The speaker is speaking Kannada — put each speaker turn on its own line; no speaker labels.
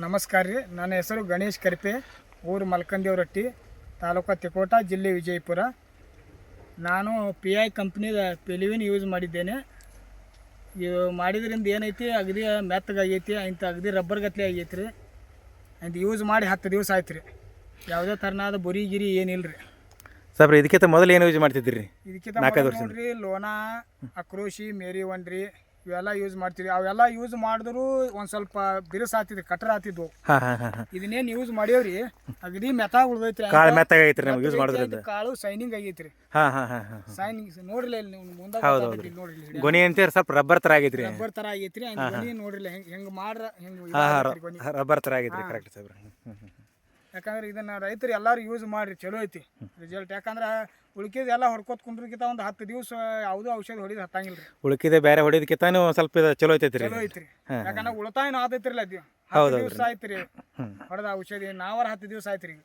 ನಮಸ್ಕಾರ ರೀ. ನನ್ನ ಹೆಸರು ಗಣೇಶ್ ಕರಿಪೆ, ಊರು ಮಲ್ಕಂದೇವ್ರಟ್ಟಿ, ತಾಲೂಕು ತಿಕೋಟ, ಜಿಲ್ಲೆ ವಿಜಯಪುರ. ನಾನು PI ಕಂಪ್ನಿದ ಪೆಲಿವಿನ್ ಯೂಸ್ ಮಾಡಿದ್ದೇನೆ. ಇವು ಮಾಡಿದ್ರಿಂದ ಏನೈತಿ, ಅಗದಿ ಮೆತ್ತಗಾಗೈತಿ, ಇಂಥ ಅಗದಿ ರಬ್ಬರ್ ಗತ್ಲೆ ಆಗೈತಿ ರೀ. ಅಂತ ಯೂಸ್ ಮಾಡಿ 10 ದಿವಸ ಆಯ್ತು ರೀ. ಯಾವುದೇ ಥರನಾದ ಬುರಿ ಗಿರಿ ಏನಿಲ್ಲ ರೀ.
ಸಾಬ್ರಿ ಇದಕ್ಕಿಂತ ಮೊದಲು ಏನು ಯೂಸ್ ಮಾಡ್ತಿದ್ರಿ?
ಇದಕ್ಕಿಂತ ನೋಡ್ರಿ ಲೋನಾ, ಅಕ್ರೋಶಿ, ಮೇರಿ ಒನ್ ರೀ, ಇವೆಲ್ಲ ಯೂಸ್ ಮಾಡ್ತಿದ್ವಿ. ಅವೆಲ್ಲ ಯೂಸ್ ಮಾಡಿದ್ರು ಒಂದು ಸ್ವಲ್ಪ ಬಿರುಸು ಆಗ್ತಿದ್ವಿ, ಕಟ್ರ ಆಗ್ತಿದ್ವು. ಇದನ್ನೇನು ಯೂಸ್ ಮಾಡ್ಯಾವ್ರಿ, ಅಗದಿ ಮೆತ್ತಾಗ ಉಳ್ದೈತ್ರಿ.
ಕಾಳು ಮೆತ್ತಾಗೈತ್ರಿ ನಮ್ಗೆ ಯೂಸ್ ಮಾಡೋದ್ರಿಂದ.
ಕಾಳು ಸೈನಿಂಗ್ ಆಗೈತ್ರಿ. ಸೈನಿಂಗ್ ನೋಡ್ರಿ ಇಲ್ಲಿ ಮುಂದೆ ನೋಡ್ರಿ,
ಗೊನಿ ಅಂತೀರಿ ಸ್ವಲ್ಪ ರಬ್ಬರ್ ಥರ ಆಗೈತ್ರಿ.
ರಬ್ಬರ್ ಥರ ಆಗೈತ್ರಿ. ಗೊನಿ ನೋಡ್ರಿ ಹೆಂಗೆ ಮಾಡ್ರ ಹೆಂಗೆ
ರಬ್ಬರ್ ಥರ ಆಗೈತ್ರಿ. ಕರೆಕ್ಟ್ ಸಾಬ್ರಿ.
ಯಾಕಂದ್ರೆ ಇದನ್ನ ರೈತರು ಎಲ್ಲರೂ ಯೂಸ್ ಮಾಡ್ರಿ, ಚಲೋ ಐತಿ ರಿಸಲ್ಟ್. ಯಾಕಂದ್ರೆ ಉಳ್ಕಿದೆಲ್ಲ ಹೊಡ್ಕೋತ ಕುಂದ್ರಕ್ಕಿಂತ ಒಂದು 10 ದಿವಸ ಯಾವುದೂ ಔಷಧ ಹೊಡಿದು ಹತ್ತಂಗಿಲ್ಲ ರೀ.
ಉಳ್ಕಿದೆ ಬೇರೆ ಹೊಡಿದಕ್ಕಿಂತ ಸ್ವಲ್ಪ ಚಲೋ ಐತೈತ್ರಿ.
ಚಲೋ ಐತ್ರಿ. ಯಾಕಂದ್ರೆ ಉಳಿತಾಯನೂ ಆತೈತ್ರಿಲ್ಲ, 10 ದಿವಸ ಆಯ್ತು ರೀ ಹೊಡೆದ ಔಷಧಿ. ನಾವಾರ 10 ದಿವಸ ಆಯ್ತು ರೀ.